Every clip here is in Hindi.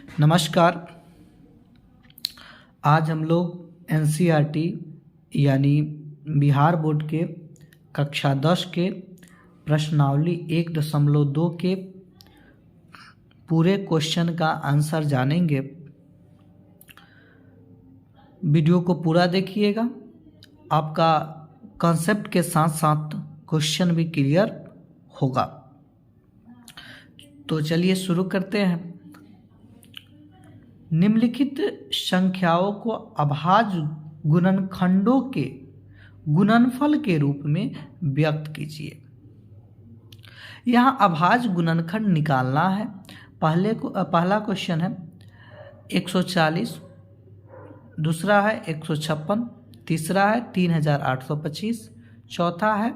नमस्कार। आज हम लोग एनसीईआरटी यानी बिहार बोर्ड के कक्षा 10 के प्रश्नावली 1.2 के पूरे क्वेश्चन का आंसर जानेंगे। वीडियो को पूरा देखिएगा, आपका कॉन्सेप्ट के साथ साथ क्वेश्चन भी क्लियर होगा। तो चलिए शुरू करते हैं। निम्नलिखित संख्याओं को अभाज्य गुणनखंडों के गुणनफल के रूप में व्यक्त कीजिए। यहाँ अभाज्य गुणनखंड निकालना है। पहला क्वेश्चन है 140, दूसरा है 156, तीसरा है 3825, चौथा है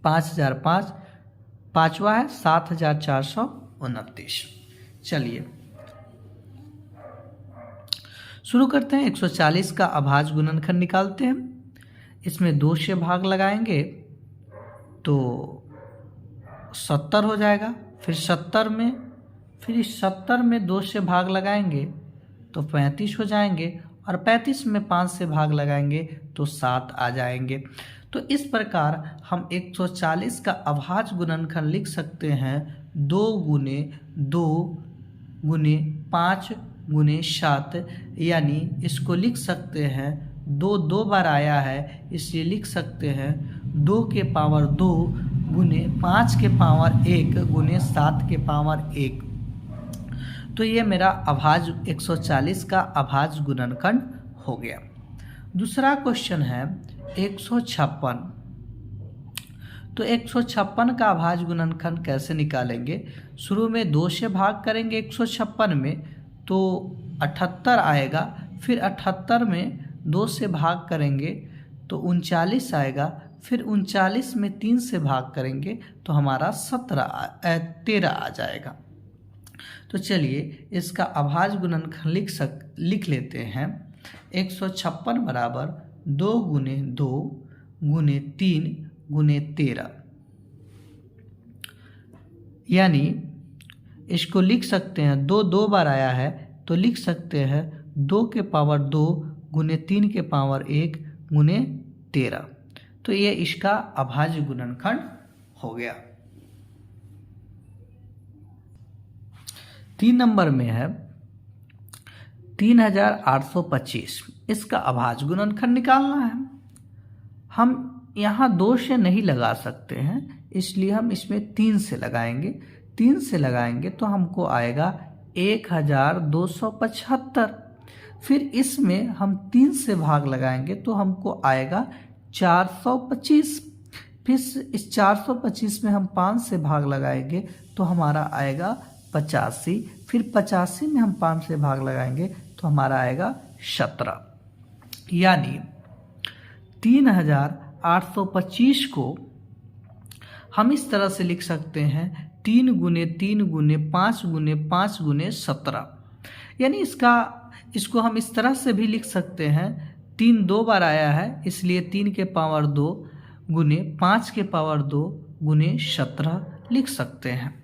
5005, पांचवा है 7429। चलिए शुरू करते हैं। 140 का अभाज्य गुणनखंड निकालते हैं। इसमें 2 से भाग लगाएंगे तो 70 हो जाएगा। फिर 70 में 2 से भाग लगाएंगे तो 35 हो जाएंगे, और 35 में 5 से भाग लगाएंगे तो 7 आ जाएंगे। तो इस प्रकार हम 140 का अभाज्य गुणनखंड लिख सकते हैं 2 गुने 2 गुने 5 गुने 7, यानी इसको लिख सकते हैं 2 बार आया है, इसलिए लिख सकते हैं 2 के पावर 2 गुने 5 के पावर 1 गुने 7 के पावर 1। तो ये मेरा अभाज्य 140 का अभाज्य गुणनखंड हो गया। दूसरा क्वेश्चन है 156। तो 156 का अभाज्य गुणनखंड कैसे निकालेंगे? शुरू में 2 से भाग करेंगे 156 में तो 78 आएगा। फिर 78 में 2 से भाग करेंगे तो 39 आएगा। फिर 39 में 3 से भाग करेंगे तो हमारा 13 आ जाएगा। तो चलिए इसका अभाज्य गुणनखंड लिख लेते हैं। 156 बराबर 2 गुने 2 गुने 3 गुने 13, यानी इसको लिख सकते हैं 2 बार आया है तो लिख सकते हैं 2 के पावर 2 गुने 3 के पावर 1 गुने 13। तो ये इसका अभाज्य गुणनखंड हो गया। 3 नंबर में है 3825। इसका अभाज्य गुणनखंड निकालना है। हम यहाँ 2 से नहीं लगा सकते हैं, इसलिए हम इसमें 3 से लगाएंगे। 3 से लगाएंगे तो हमको आएगा 1275। फिर इसमें हम 3 से भाग लगाएंगे तो हमको आएगा 425। फिर इस 425 में हम 5 से भाग लगाएंगे तो हमारा आएगा 85। फिर 85 में हम 5 से भाग लगाएंगे तो हमारा आएगा 17। यानी 3825 को हम इस तरह से लिख सकते हैं 3 गुने 3 गुने 5 गुने 5 गुने 17। यानी इसको हम इस तरह से भी लिख सकते हैं। 3 2 बार आया है, इसलिए 3 के पावर 2 गुने 5 के पावर 2 गुने 17 लिख सकते हैं।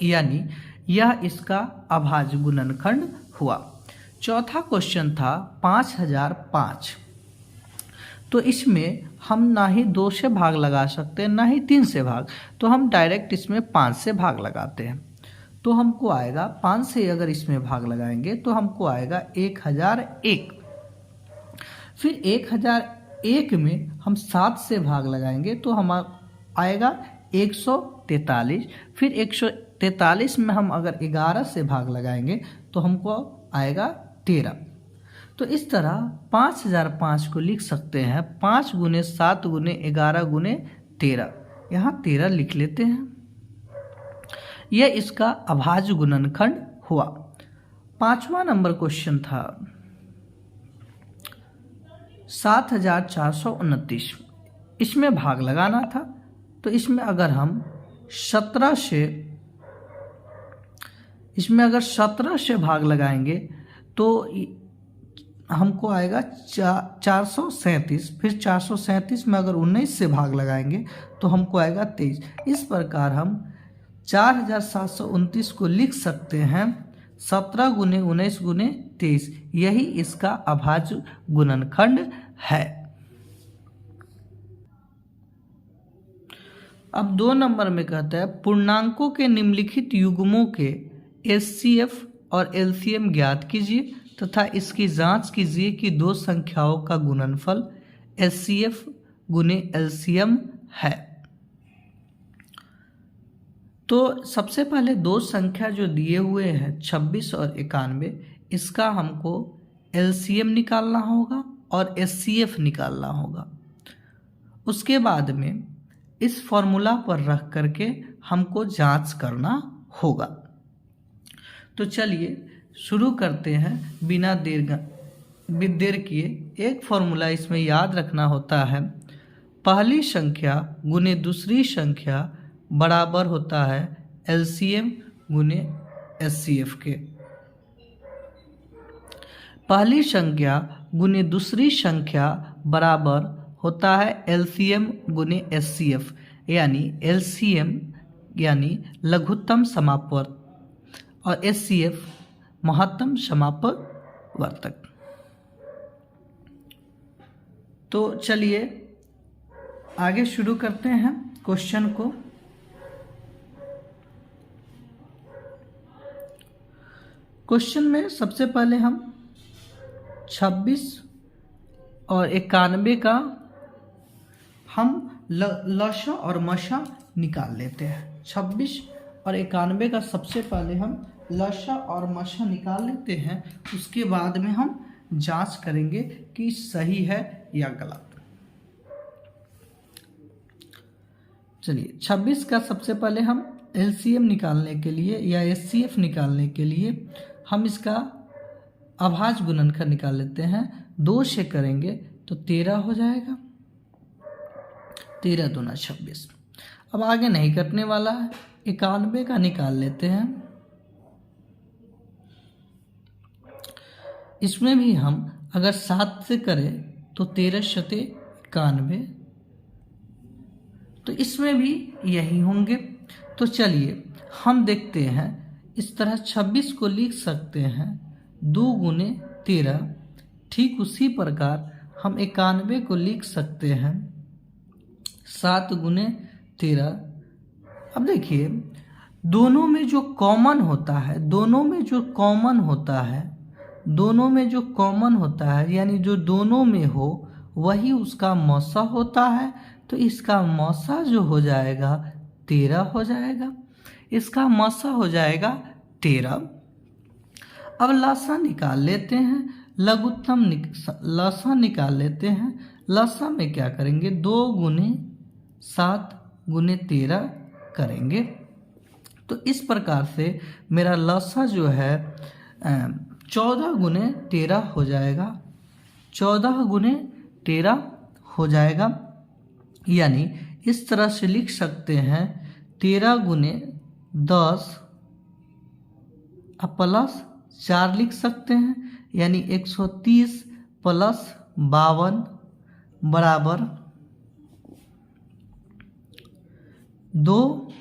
यानी यह इसका अभाज्य गुणनखंड हुआ। चौथा क्वेश्चन था 5005। तो इसमें हम ना ही 2 से भाग लगा सकते हैं ना ही 3 से भाग, तो हम डायरेक्ट इसमें 5 से भाग लगाते हैं। तो हमको आएगा 5 से अगर इसमें भाग लगाएंगे तो हमको आएगा 1001। फिर 1001 में हम 7 से भाग लगाएंगे तो हम आएगा 143। फिर 143 में हम अगर 11 से भाग लगाएंगे तो हमको आएगा 13। तो इस तरह 5005 को लिख सकते हैं 5 गुने 7 गुने 11 गुने 13। यहाँ 13 लिख लेते हैं। यह इसका अभाज्य गुणनखंड हुआ। 5वां नंबर क्वेश्चन था 7429। इसमें भाग लगाना था। तो इसमें अगर 17 से भाग लगाएंगे तो हमको आएगा 437। फिर 437 में अगर 19 से भाग लगाएंगे तो हमको आएगा 23। इस प्रकार हम 4729 को लिख सकते हैं 17 गुने 19 गुने 23, यही इसका अभाज्य गुणनखंड है। अब 2 नंबर में कहता है पूर्णांकों के निम्नलिखित युग्मों के एचसीएफ और एलसीएम ज्ञात कीजिए तथा इसकी जांच कीजिए कि दो संख्याओं का गुणनफल एचसीएफ गुने एलसीएम है। तो सबसे पहले दो संख्या जो दिए हुए हैं 26 और 91, इसका हमको एलसीएम निकालना होगा और एचसीएफ निकालना होगा। उसके बाद में इस फॉर्मूला पर रख करके हमको जांच करना होगा। तो चलिए शुरू करते हैं बिना देर किए। एक फॉर्मूला इसमें याद रखना होता है, पहली संख्या गुने दूसरी संख्या बराबर होता है एलसीएम गुने एचसीएफ के। पहली संख्या गुने दूसरी संख्या बराबर होता है एलसीएम गुने एचसीएफ, यानी एलसीएम यानी लघुत्तम समापवर्तक और एचसीएफ महत्तम समापवर्तक। तो चलिए आगे शुरू करते हैं क्वेश्चन को। क्वेश्चन में सबसे पहले हम 26 और 91 का हम लसा और मसा निकाल लेते हैं। 26 और 91 का सबसे पहले हम लसा और मसा निकाल लेते हैं, उसके बाद में हम जांच करेंगे कि सही है या गलत। चलिए 26 का सबसे पहले हम एलसीएम निकालने के लिए या एचसीएफ निकालने के लिए हम इसका अभाज्य गुणनखंड निकाल लेते हैं। 2 से करेंगे तो 13 हो जाएगा, 13 दूना 26। अब आगे नहीं कटने वाला है, 91 का निकाल लेते हैं। इसमें भी हम अगर 7 से करें तो 13 शते 91, तो इसमें भी यही होंगे। तो चलिए हम देखते हैं, इस तरह 26 को लिख सकते हैं 2 गुने 13, ठीक उसी प्रकार हम 91 को लिख सकते हैं 7 गुने 13। अब देखिए दोनों में जो कॉमन होता है, दोनों में जो कॉमन होता है यानी जो दोनों में हो वही उसका मौसा होता है। तो इसका मौसा जो हो जाएगा 13 हो जाएगा, इसका मौसा हो जाएगा 13। अब लसा निकाल लेते हैं, लघुत्तम लसा निकाल लेते हैं। लसा में क्या करेंगे 2 गुने 7 गुने 13 करेंगे। तो इस प्रकार से मेरा लसा जो है 14 गुने 13 हो जाएगा, 14 गुने 13 हो जाएगा। यानी इस तरह से लिख सकते हैं 13 गुने 10 प्लस 4 लिख सकते हैं, यानी 130 प्लस 52 बराबर 2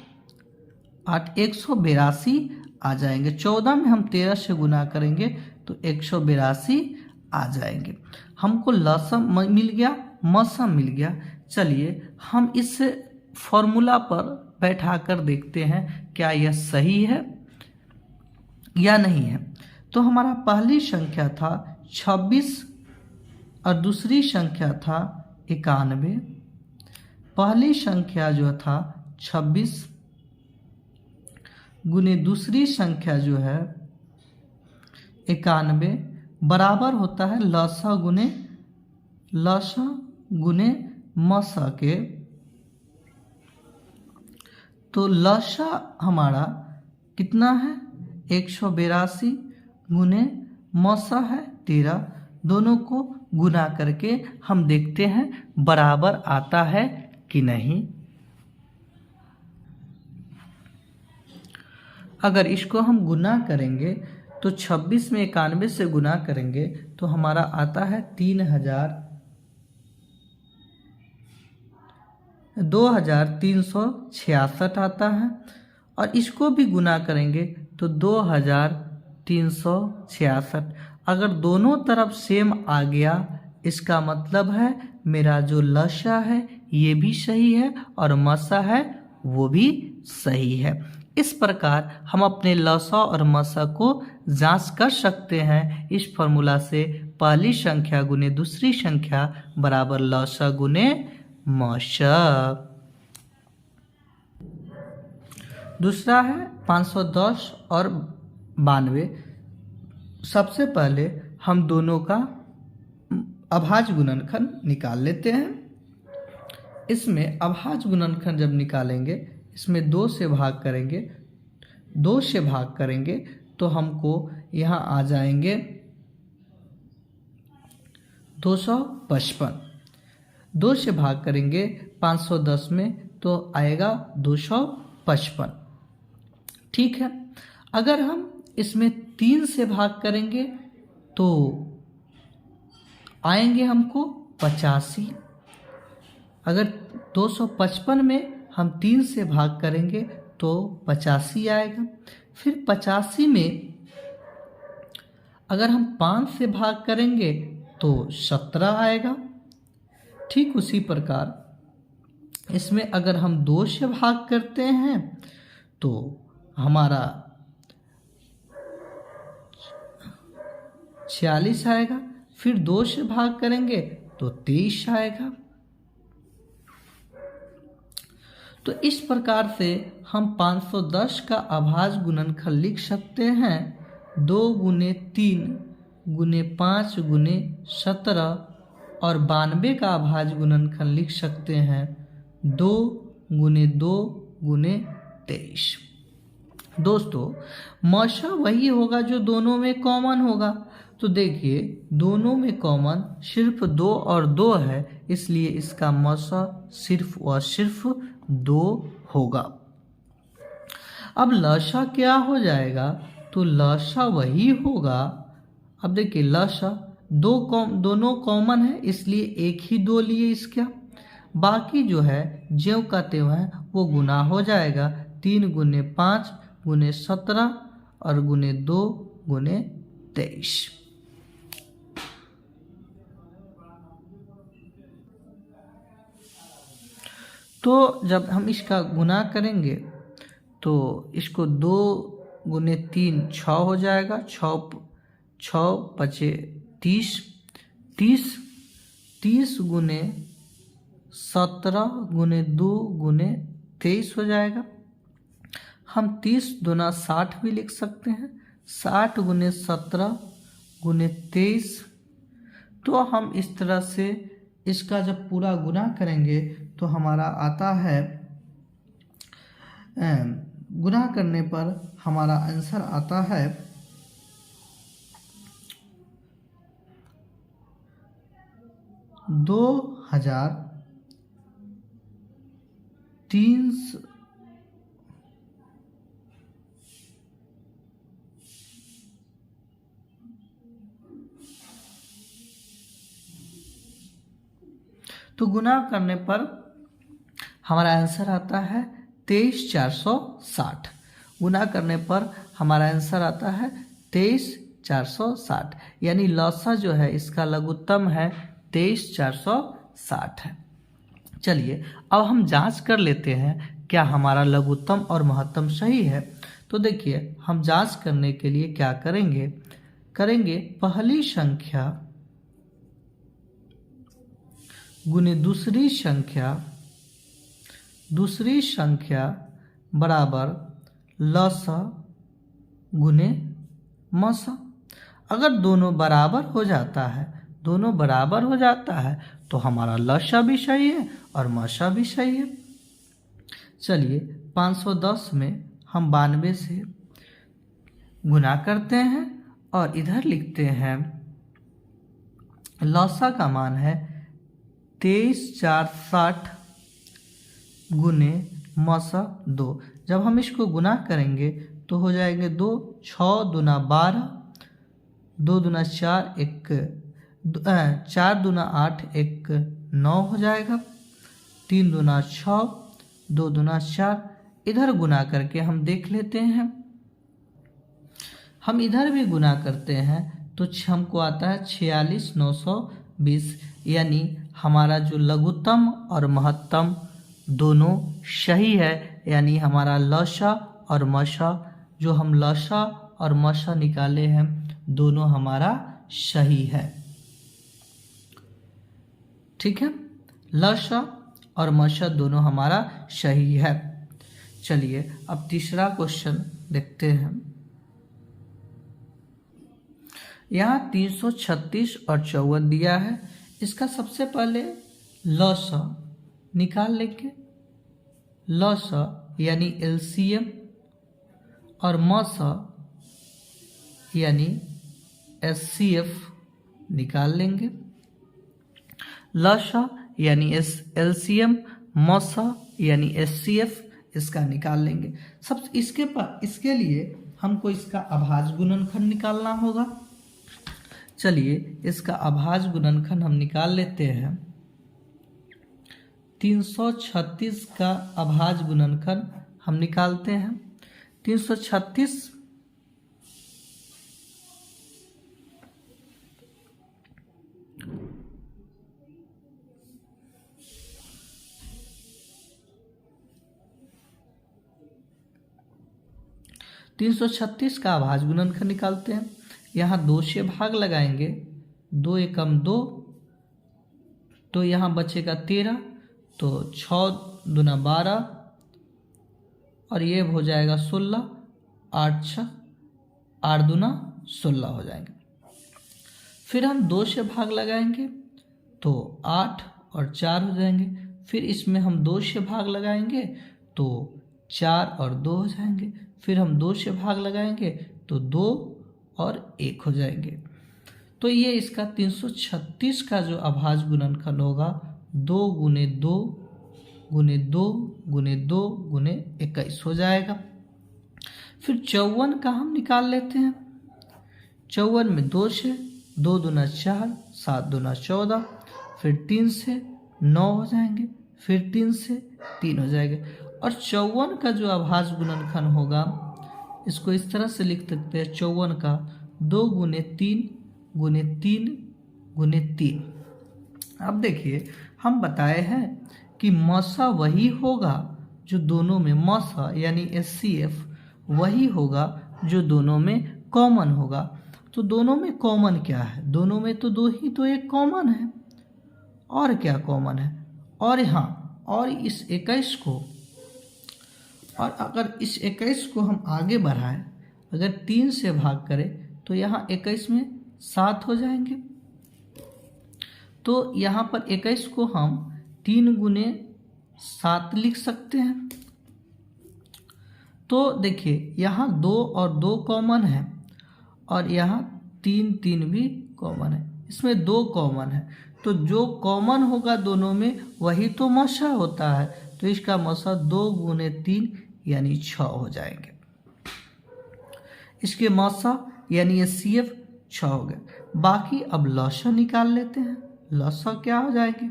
8 182 आ जाएंगे। 14 में हम 13 से गुना करेंगे तो 182 आ जाएंगे। हमको लसा मिल गया, मसा मिल गया। चलिए हम इस फॉर्मूला पर बैठा कर देखते हैं क्या यह सही है या नहीं है। तो हमारा पहली संख्या था 26 और दूसरी संख्या था 91। पहली संख्या जो था 26 गुने दूसरी संख्या जो है 91 बराबर होता है लसा गुने मसा के। तो लसा हमारा कितना है 182 गुने मसा है 13। दोनों को गुना करके हम देखते हैं बराबर आता है कि नहीं। अगर इसको हम गुना करेंगे तो 26 में 91 से गुना करेंगे तो हमारा आता है 2366 आता है। और इसको भी गुना करेंगे तो 2366 366। अगर दोनों तरफ सेम आ गया, इसका मतलब है मेरा जो लसा है ये भी सही है और मसा है वो भी सही है। इस प्रकार हम अपने लसा और मसा को जांच कर सकते हैं इस फॉर्मूला से। पहली संख्या गुने दूसरी संख्या बराबर लसा गुने मसा। दूसरा है 510 और 92। सबसे पहले हम दोनों का अभाज्य गुणनखंड निकाल लेते हैं। इसमें अभाज्य गुणनखंड जब निकालेंगे, इसमें 2 से भाग करेंगे, 2 से भाग करेंगे तो हमको यहाँ आ जाएंगे 255। 2 से भाग करेंगे 510 में तो आएगा 255। ठीक है। अगर हम इसमें 3 से भाग करेंगे तो आएंगे हमको 85। अगर 255 में हम 3 से भाग करेंगे तो 85 आएगा। फिर 85 में अगर हम 5 से भाग करेंगे तो 17 आएगा। ठीक उसी प्रकार इसमें अगर हम 2 से भाग करते हैं तो हमारा 46 आएगा। फिर 2 से भाग करेंगे तो 23 आएगा। तो इस प्रकार से हम 510 का अभाज्य गुणनखंड लिख सकते हैं 2 गुने 3 गुने 5 गुने 17 और 92 का अभाज्य गुणनखंड लिख सकते हैं 2 गुने 2 गुने 23। दोस्तों मसा वही होगा जो दोनों में कॉमन होगा। तो देखिए दोनों में कॉमन सिर्फ 2 और 2 है, इसलिए इसका मसा सिर्फ और सिर्फ 2 होगा। अब लसा क्या हो जाएगा? तो लसा वही होगा। अब देखिए लसा दोनों कॉमन है, इसलिए एक ही 2 लिए इसका। बाकी जो है ज्यों का त्यों है वो गुना हो जाएगा। 3 गुने 5 गुने 17 और गुने 2 गुने 23। तो जब हम इसका गुना करेंगे तो इसको 2 गुने 3 6 हो जाएगा। 6 पचे 30। 30 गुने 17 गुने 2 गुने 23 हो जाएगा। हम 30 दूना 60 भी लिख सकते हैं। 60 गुने 17 गुने 23। तो हम इस तरह से इसका जब पूरा गुना करेंगे तो हमारा आता है, गुना करने पर हमारा आंसर आता है 2300। तो गुना करने पर हमारा आंसर आता है 23460। गुना करने पर हमारा आंसर आता है 23460, यानी लसा जो है इसका लघुत्तम है 23460 है। चलिए अब हम जांच कर लेते हैं क्या हमारा लघुत्तम और महत्तम सही है। तो देखिए हम जांच करने के लिए क्या करेंगे, पहली संख्या गुने दूसरी संख्या बराबर लसा गुने मसा। अगर दोनों बराबर हो जाता है तो हमारा लसा भी सही है और मसा भी सही है। चलिए 510 में हम 92 से गुना करते हैं और इधर लिखते हैं लसा का मान है 23460 गुने मसा 2। जब हम इसको गुना करेंगे तो हो जाएंगे 2, 6 दूना 12, 2 दूना 4, 4 दूना 8, 1 9 हो जाएगा। 3 दूना 6, 2 दूना 4। इधर गुना करके हम देख लेते हैं, हम इधर भी गुना करते हैं तो हमको आता है 46,920, यानी हमारा जो लघुत्तम और महत्तम दोनों सही है, यानी हमारा लसा और मसा, जो हम लसा और मसा निकाले हैं दोनों हमारा सही है। ठीक है, लसा और मसा दोनों हमारा सही है। चलिए अब तीसरा क्वेश्चन देखते हैं। यहाँ 336 और 54 दिया है। इसका सबसे पहले लसा निकाल लेंगे। लसा यानी एलसीएम और मसा यानी एचसीएफ निकाल लेंगे। लसा यानी एलसीएम, मसा यानी एचसीएफ, इसका निकाल लेंगे। सब इसके लिए हमको इसका अभाज्य गुणनखंड निकालना होगा। चलिए इसका अभाज्य गुणनखंड हम निकाल लेते हैं। 336 का अभाज्य गुणनखंड हम निकालते हैं। 336 336 का अभाज्य गुणनखंड निकालते हैं। यहाँ 2 से भाग लगाएंगे, 2 एकम 2, तो यहाँ बचेगा 13, तो 6 दूना 12 और ये हो जाएगा 16, 8 दूना 16 हो जाएंगे। फिर हम 2 से भाग लगाएंगे तो 8 और 4 हो जाएंगे। फिर इसमें हम 2 से भाग लगाएंगे तो 4 और 2 हो जाएंगे। फिर हम 2 से भाग लगाएंगे तो 2 और 1 हो जाएंगे। तो ये इसका 336 का जो अभाज्य गुणनखंड होगा 2 गुने 2 गुने 2 गुने 2 गुने 21 हो जाएगा। फिर 54 का हम निकाल लेते हैं। 54 में 2 से 2 दूना 4, 7 दूना 14, फिर 3 से 9 हो जाएंगे, फिर 3 से 3 हो जाएंगे। और 54 का जो अभाज्य गुणनखंड होगा इसको इस तरह से लिख सकते हैं। 54 का 2 गुने 3 गुने 3 गुने 3। अब देखिए हम बताए हैं कि मसा वही होगा जो दोनों में, मसा यानी एचसीएफ वही होगा जो दोनों में कॉमन होगा। तो दोनों में कॉमन क्या है? दोनों में तो 2 ही तो एक कॉमन है, और क्या कॉमन है? और यहाँ और इस 21 को, और अगर इस 21 को हम आगे बढ़ाएं, अगर 3 से भाग करें तो यहाँ 21 में 7 हो जाएंगे। तो यहाँ पर 21 को हम 3 गुने 7 लिख सकते हैं। तो देखिए यहाँ 2 और 2 कॉमन है और यहाँ 3 भी कॉमन है। इसमें 2 कॉमन है, तो जो कॉमन होगा दोनों में वही तो मसा होता है। तो इसका मसा 2 गुने 3 यानी 6 हो जाएंगे। इसके मसा यानी एचसीएफ 6 हो गए। बाकी अब लसा निकाल लेते हैं। लसा क्या हो जाएंगे?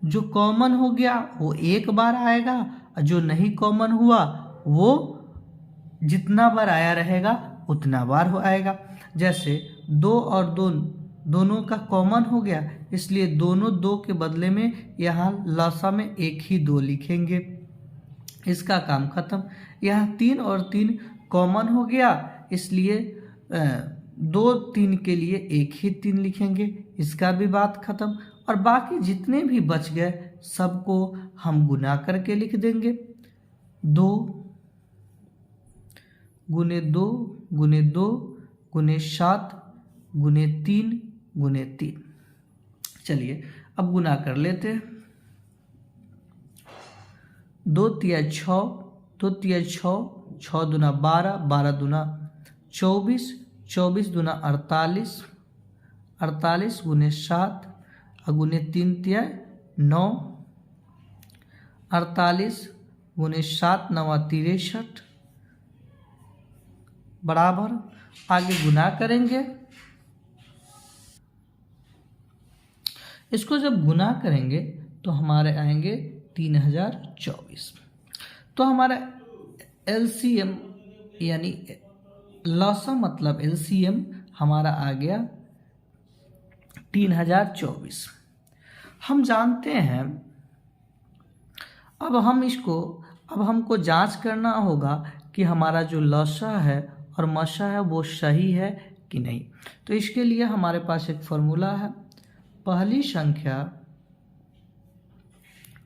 जो कॉमन हो गया वो एक बार आएगा, और जो नहीं कॉमन हुआ वो जितना बार आया रहेगा उतना बार हो आएगा। जैसे 2 और 2 दोनों का कॉमन हो गया, इसलिए दोनों 2 के बदले में यहाँ लसा में एक ही 2 लिखेंगे। इसका काम खत्म। यहाँ 3 और 3 कॉमन हो गया, इसलिए 2 3 के लिए एक ही 3 लिखेंगे। इसका भी बात खत्म। और बाकी जितने भी बच गए सबको हम गुना करके लिख देंगे। 2 गुने 2 गुने 2 गुने 7 गुने 3 गुने 3। चलिए अब गुना कर लेते हैं। 2 तिया 6, 2 तिया 6, 6 दूना 12, 12 दूना 24, 24 दूना 48, 48 गुने 7 और गुने 3 तिया 9, 48 गुने 7 9 63 बराबर। आगे गुना करेंगे। इसको जब गुना करेंगे तो हमारे आएंगे 3024। तो हमारा एलसीएम यानी लौसा मतलब एलसीएम हमारा आ गया 3024। हम जानते हैं अब हमको जांच करना होगा कि हमारा जो लौसा है और मशा है वो सही है कि नहीं। तो इसके लिए हमारे पास एक फॉर्मूला है, पहली संख्या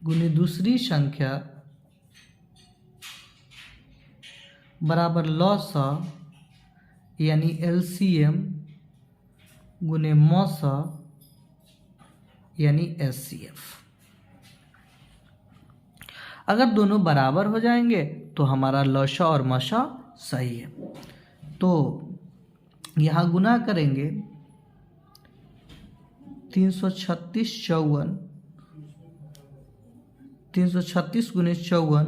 गुने दूसरी संख्या बराबर लौसा यानी एलसीएम गुने मौसा यानी एचसीएफ। अगर दोनों बराबर हो जाएंगे तो हमारा लौसा और मशा सही है। तो यहाँ गुना करेंगे 336 गुने 54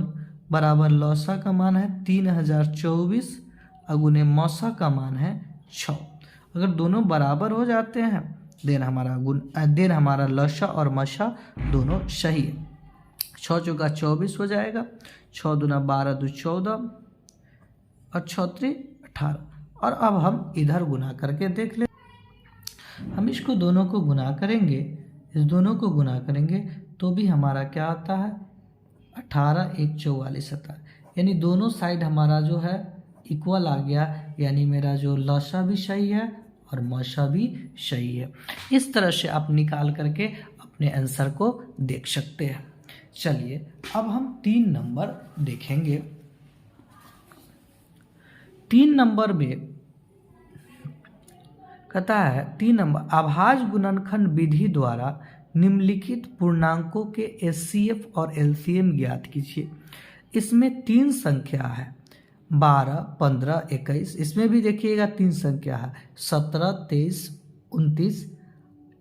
बराबर लौसा का मान है 3024 और गुने मौसा का मान है 6। अगर दोनों बराबर हो जाते हैं देन हमारा लौसा और मशा दोनों सही है। 6 चौका 24 हो जाएगा, 6 दूना 12 दो 14 और 6 3 18। और अब हम इधर गुना करके देख ले। हम इसको दोनों को गुना करेंगे, इस दोनों को गुना करेंगे तो भी हमारा क्या आता है 18 1 44 आता है। यानी दोनों साइड हमारा जो है इक्वल आ गया, यानी मेरा जो लौसा भी सही है और मौसा भी सही है। इस तरह से आप निकाल करके अपने आंसर को देख सकते हैं। चलिए अब हम 3 नंबर देखेंगे। 3 नंबर में कहता है 3 नंबर अभाज्य गुणनखंड विधि द्वारा निम्नलिखित पूर्णांकों के एचसीएफ और एलसीएम ज्ञात कीजिए। इसमें 3 संख्या है 12 15 21। इसमें भी देखिएगा 3 संख्या है 17 23 29।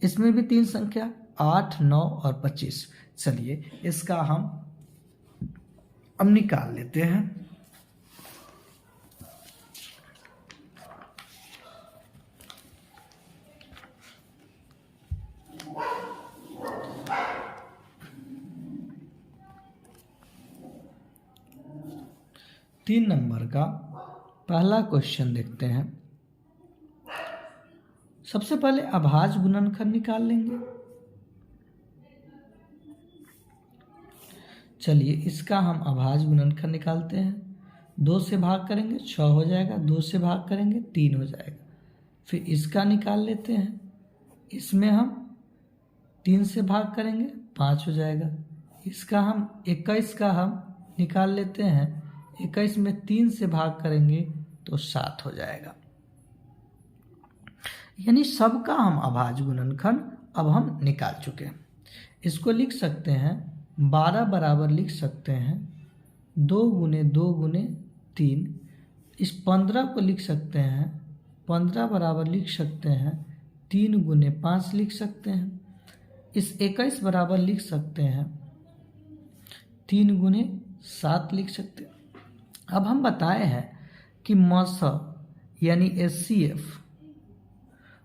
इसमें भी 3 संख्या 8 9 और 25। चलिए इसका हम अब निकाल लेते हैं। तीन नंबर का पहला क्वेश्चन देखते हैं। सबसे पहले अभाज्य गुणनखंड निकाल लेंगे। चलिए इसका हम अभाज्य गुणनखंड निकालते हैं। 2 से भाग करेंगे 6 हो जाएगा, 2 से भाग करेंगे 3 हो जाएगा। फिर इसका निकाल लेते हैं, इसमें हम 3 से भाग करेंगे 5 हो जाएगा। इसका हम 21 का हम निकाल लेते हैं, 21 में 3 से भाग करेंगे तो 7 हो जाएगा। यानी सबका हम अभाज्य गुणनखंड अब हम निकाल चुके हैं। इसको लिख सकते हैं 12 बराबर लिख सकते हैं 2 गुने 2 गुने 3। इस 15 को लिख सकते हैं 15 बराबर लिख सकते हैं 3 गुने 5 लिख सकते हैं। इस 21 बराबर लिख सकते हैं 3 गुने 7 लिख सकते हैं। अब हम बताए हैं कि मौसा यानी एचसीएफ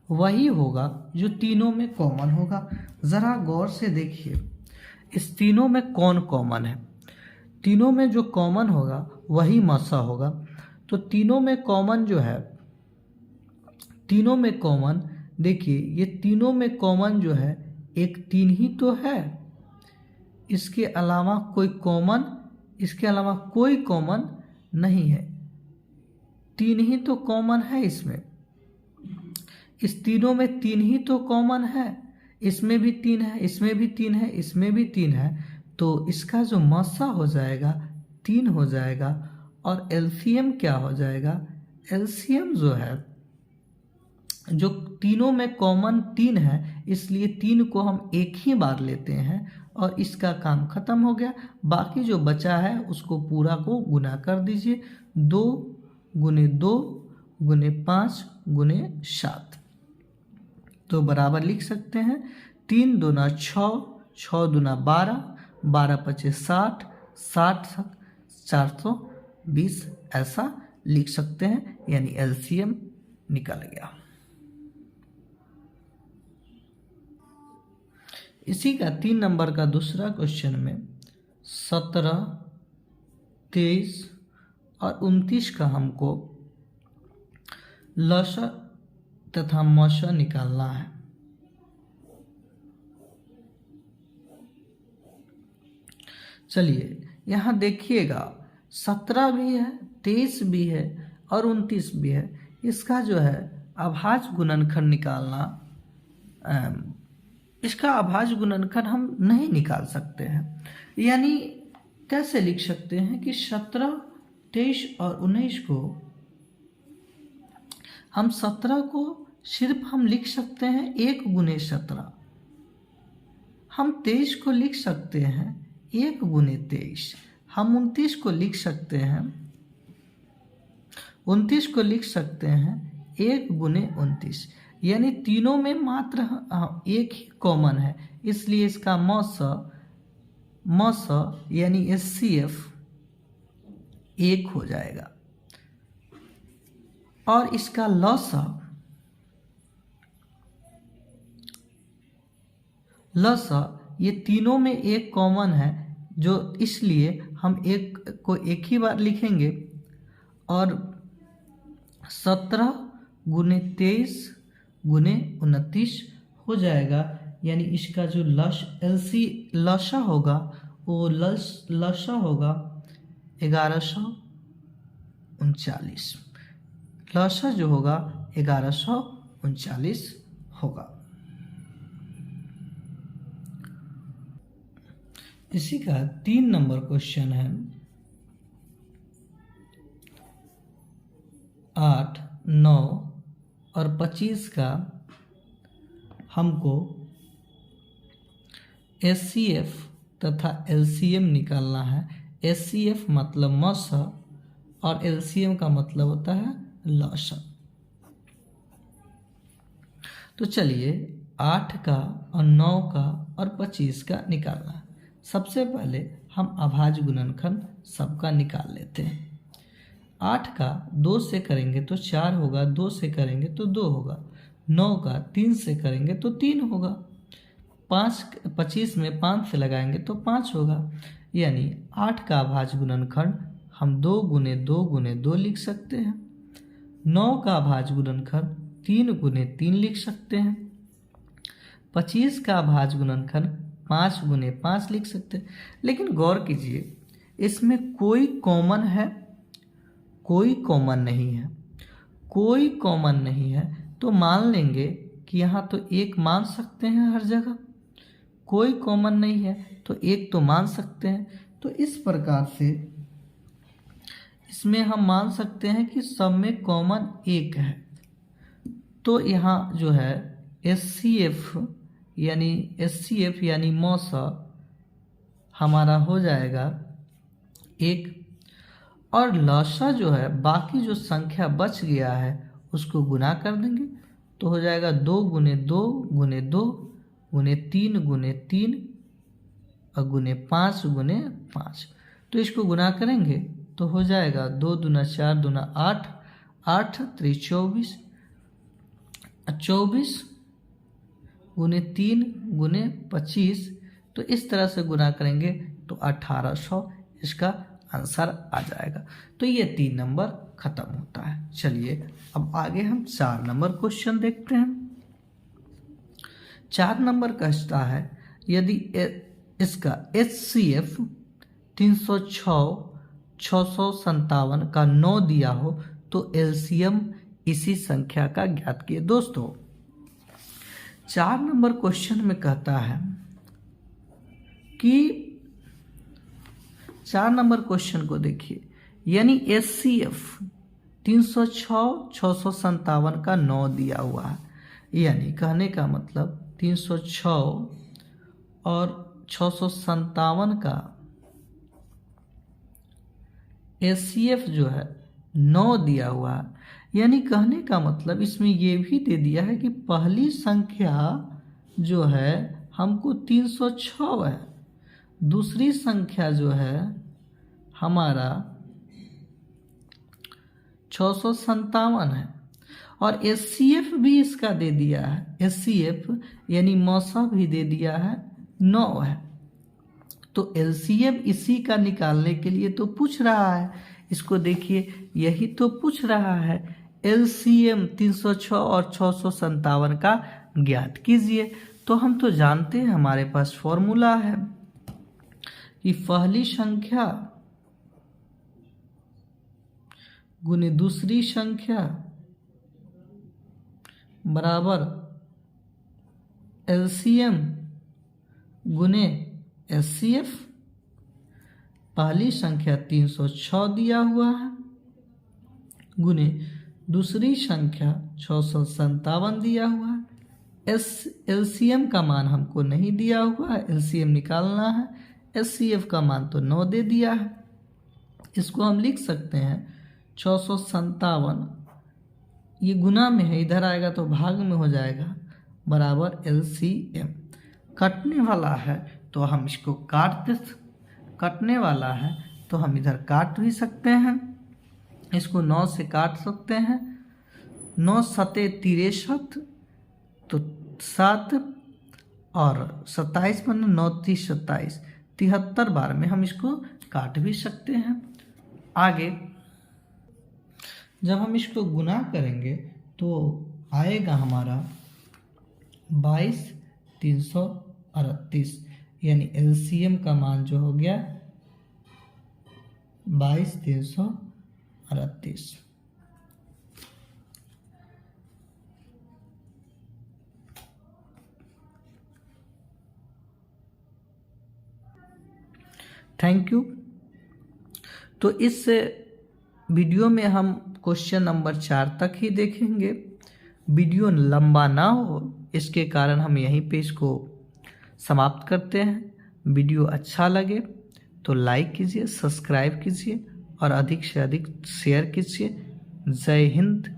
वही होगा जो तीनों में कॉमन होगा। ज़रा गौर से देखिए इस तीनों में कौन कॉमन है। तीनों में जो कॉमन होगा वही मौसा होगा। तो तीनों में कॉमन जो है, तीनों में कॉमन देखिए, ये तीनों में कॉमन जो है एक 3 ही तो है, इसके अलावा कोई कॉमन नहीं है। 3 ही तो कॉमन है इसमें। इस तीनों में 3 ही तो कॉमन है। इसमें भी 3 है, इसमें भी 3 है, इसमें भी 3 है। तो इसका जो मौसा हो जाएगा 3 हो जाएगा। और एलसीएम क्या हो जाएगा? एलसीएम जो है, जो तीनों में कॉमन 3 है, इसलिए 3 को हम एक ही बार लेते हैं और इसका काम खत्म हो गया। बाकी जो बचा है उसको पूरा को गुना कर दीजिए। 2 गुने 2 गुने 5 गुने 7। तो बराबर लिख सकते हैं 3 दूना 6, 6 दूना 12, 12 पचे 60, 60 420 ऐसा लिख सकते हैं। यानी एलसीएम निकल गया। इसी का 3 नंबर का दूसरा क्वेश्चन में 17, 23 और 29 का हमको लश तथा मश निकालना है। चलिए यहाँ देखिएगा 17 भी है, 23 भी है और 29 भी है। इसका जो है अभाज्य गुणनखंड निकालना, इसका अभाज्य गुणनखंड हम नहीं निकाल सकते हैं। यानी कैसे लिख सकते हैं कि 17, 23 और 19 को हम 17 को सिर्फ हम लिख सकते हैं 1 गुने 17। हम 23 को लिख सकते हैं 1 गुने 23। हम 29 को लिख सकते हैं 29 को लिख सकते हैं 1 गुने 29। यानी तीनों में मात्र एक ही कॉमन है, इसलिए इसका मस यानी HCF 1 हो जाएगा। और इसका लसा ये तीनों में एक कॉमन है, जो इसलिए हम एक को एक ही बार लिखेंगे और 17 गुने 23 गुने 29 हो जाएगा। यानी इसका जो लसा होगा वो लसा होगा 1139। लसा जो होगा 1139 होगा। इसी का 3 नंबर क्वेश्चन है 8, 9 और 25 का हमको HCF तथा LCM निकालना है। HCF मतलब मस और LCM का मतलब होता है लसा। तो चलिए 8 का और 9 का और 25 का निकालना है। सबसे पहले हम अभाज्य गुणनखंड सबका निकाल लेते हैं। 8 का 2 से करेंगे तो 4 होगा, 2 से करेंगे तो 2 होगा। 9 का 3 से करेंगे तो 3 होगा। 25 में 5 से लगाएंगे तो 5 होगा। यानी 8 का अभाज्य गुणनखंड हम 2 गुने 2 गुने 2 लिख सकते हैं। 9 का अभाज्य गुणनखंड 3 गुने 3 लिख सकते हैं। 25 का अभाज्य गुणनखंड 5 गुने 5 लिख सकते हैं। लेकिन गौर कीजिए, इसमें कोई कॉमन है, कोई कॉमन नहीं है। कोई कॉमन नहीं है तो मान लेंगे कि यहाँ तो 1 मान सकते हैं हर जगह। कोई कॉमन नहीं है तो 1 तो मान सकते हैं। तो इस प्रकार से इसमें हम मान सकते हैं कि सब में कॉमन 1 है। तो यहाँ जो है HCF यानी मस हमारा हो जाएगा 1। और लसा जो है बाकी जो संख्या बच गया है उसको गुना कर देंगे तो हो जाएगा 2 गुने 2 गुने 2 गुने 3 गुने 3 और गुने 5 गुने 5। तो इसको गुना करेंगे तो हो जाएगा 2 दूना 4 दूना 8, 8 3 24, 24 गुने 3 गुने 25। तो इस तरह से गुना करेंगे तो 1800 इसका आंसर आ जाएगा। तो ये 3 नंबर खत्म होता है। चलिए अब आगे हम 4 नंबर क्वेश्चन देखते हैं। 4 नंबर कहता है यदि इसका HCF 306,657 का 9 दिया हो तो LCM इसी संख्या का ज्ञात किए। दोस्तों 4 नंबर क्वेश्चन में कहता है कि 4 नंबर क्वेश्चन को देखिए, यानी HCF 306,657 का 9 दिया हुआ है। यानी कहने का मतलब 306 और 657 का HCF जो है 9 दिया हुआ है। यानी कहने का मतलब इसमें ये भी दे दिया है कि पहली संख्या जो है हमको 306 है, दूसरी संख्या जो है हमारा 657 है और HCF भी इसका दे दिया है। HCF यानी मौसा भी दे दिया है 9 है। तो LCM इसी का निकालने के लिए तो पूछ रहा है। इसको देखिए, यही तो पूछ रहा है। LCM 306 और 657 का ज्ञात कीजिए। तो हम तो जानते हैं, हमारे पास फॉर्मूला है कि पहली संख्या गुने दूसरी संख्या बराबर LCM गुने SCF। पहली संख्या 306 दिया हुआ है गुने दूसरी संख्या 657 दिया हुआ है। LCM का मान हमको नहीं दिया हुआ है, LCM निकालना है। SCF का मान तो 9 दे दिया है। इसको हम लिख सकते हैं 657, ये गुना में है, इधर आएगा तो भाग में हो जाएगा, बराबर LCM। कटने वाला है तो हम इसको कटने वाला है तो हम इधर काट भी सकते हैं, इसको 9 से काट सकते हैं। 9 सते 63, तो 7 और 27 बने 9 30 27, 73 बार में हम इसको काट भी सकते हैं। आगे जब हम इसको गुना करेंगे तो आएगा हमारा 22,338, यानी LCM का मान जो हो गया 22,338। Thank you. तो इस वीडियो में हम क्वेश्चन नंबर 4 तक ही देखेंगे। वीडियो लंबा ना हो इसके कारण हम यहीं पे इसको समाप्त करते हैं। वीडियो अच्छा लगे तो लाइक कीजिए, सब्सक्राइब कीजिए और अधिक से अधिक शेयर कीजिए। जय हिंद।